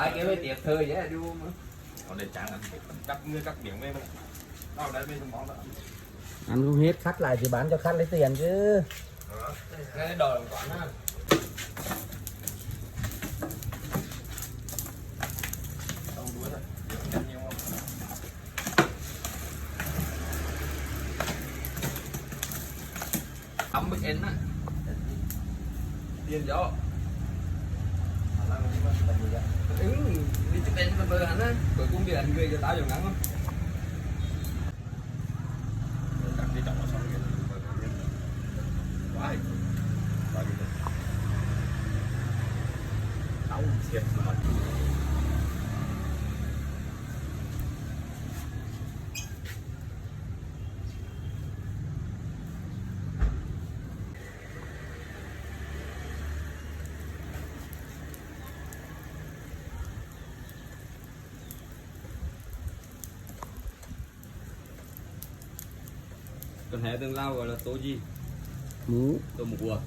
lại cái với tiệp thơ vậy đi mà còn để chẳng ăn cắt người cắt miếng về đâu đấy bên trong món đó ăn không hết khách lại thì bán cho khách lấy tiền chứ. cái đòi quán á đâu đuối rồi nhiều nhiều không ấm bức in á điền gió đi chụp in bên bờ hắn á cuối cùng đi đánh người cho tao dùng ngắn không cắt đi trọng vào xong cái quá hay quá đi đau thiệt mà còn hệ tương lao gọi là tô gì Mú. tô mù cua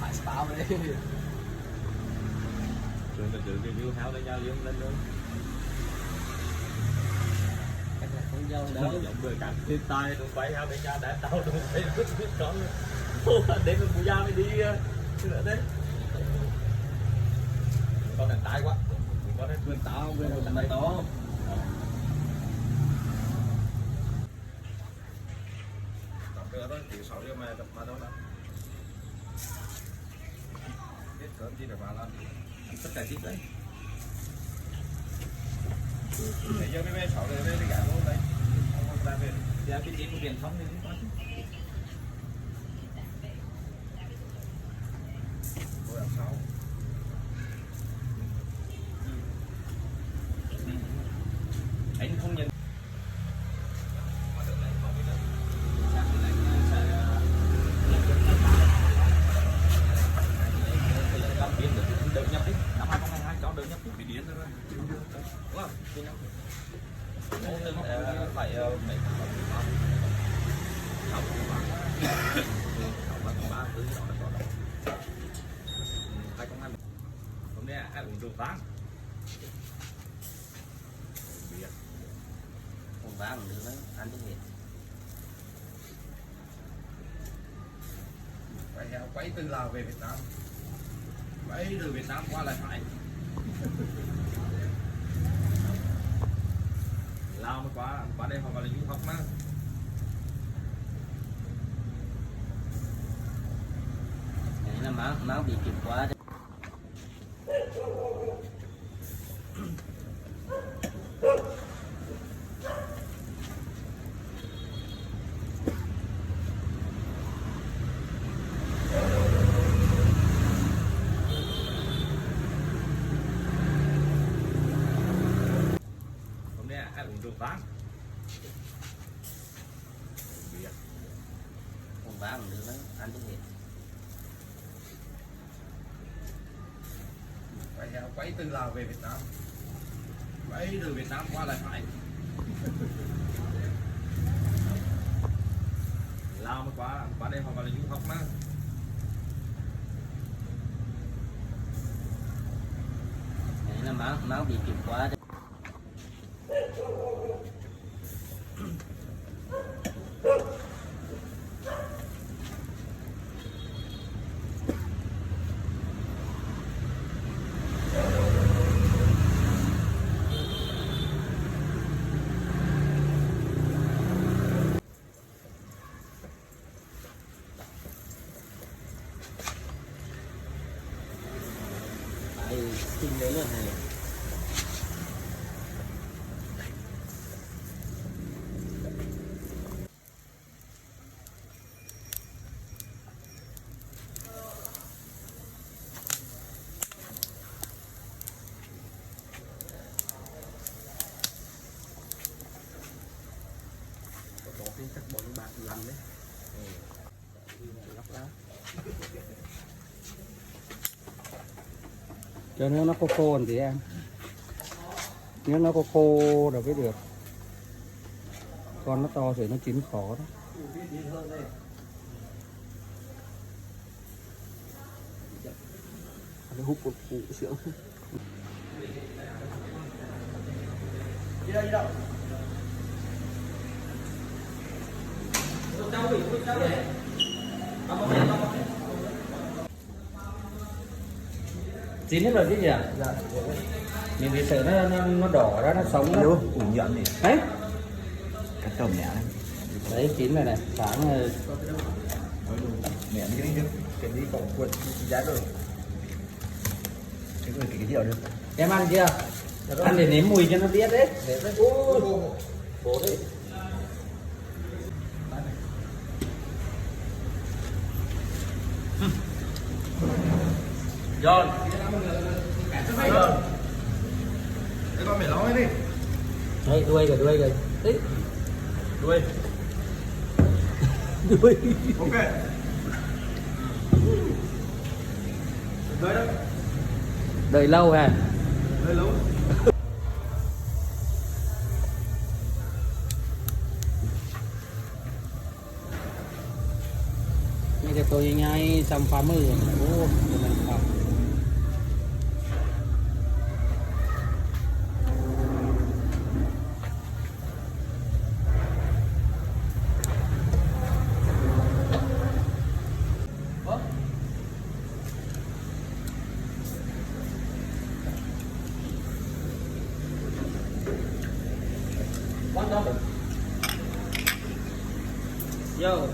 phải sao đấy rồi mình tự review háo để nhau lên luôn không dâu đó đâu giọng người cạnh tiếp tay đúng quay háo để nhau đã đau đúng quay vứt con để mình mua dao mới đi nữa đấy con này tái quá con này vườn tao vườn tao này to đó chỉ 6 giờ mà tập mà đâu đó biết cỡ chi được vào làm tất cả chip đấy bây giờ mới 6 giờ đi cả luôn đây không ra về ra cái chip của truyền thống thì không có tôi làm sao anh không nhận đợt nhập đi năm 2022 cho đợt nhập đi bị điên rồi đúng không phải mấy hôm nay ăn uống rượu vang Không bán được đấy, ăn cái gì. quay từ Lào về Việt Nam quay từ Việt Nam qua lại phải Lào mới qua đây họ gọi là du học mà Đấy là máu bị kịp quá đấy. hôm nay ăn uống rượu vang Không bán được đấy, ăn cái gì. quay từ Lào về Việt Nam quay từ Việt Nam qua lại phải Lào mới qua đây họ gọi là du học mà Đấy là máu bị kịp quá đấy. cho nước nó khô khô thì em, nếu nó khô rồi mới được, con nó to thì nó chín khó đó. Cái hút của phụ sữa. Chín hết rồi chứ nhỉ? Dạ. Mình thì sợ nó đỏ ra, nó sống đó. Ủa nhận gì? Đấy, Cắt cơm nhẹ. đấy chín rồi này, sáng rồi. Mẹ cái đi cái đi còn quần giá rồi. Cái gì được? Em ăn chưa? Ăn để nếm mùi cho nó biết đấy. Bố đấy. John. Cái con mẹ nói đi. Đấy, đuôi rồi. Đấy. Đuôi. Đuôi. Ok. Đấy đó. Đợi lâu à? Đấy lâu. Mấy cái tôi nhai xong phá mưa. Ô, mình học. Yo.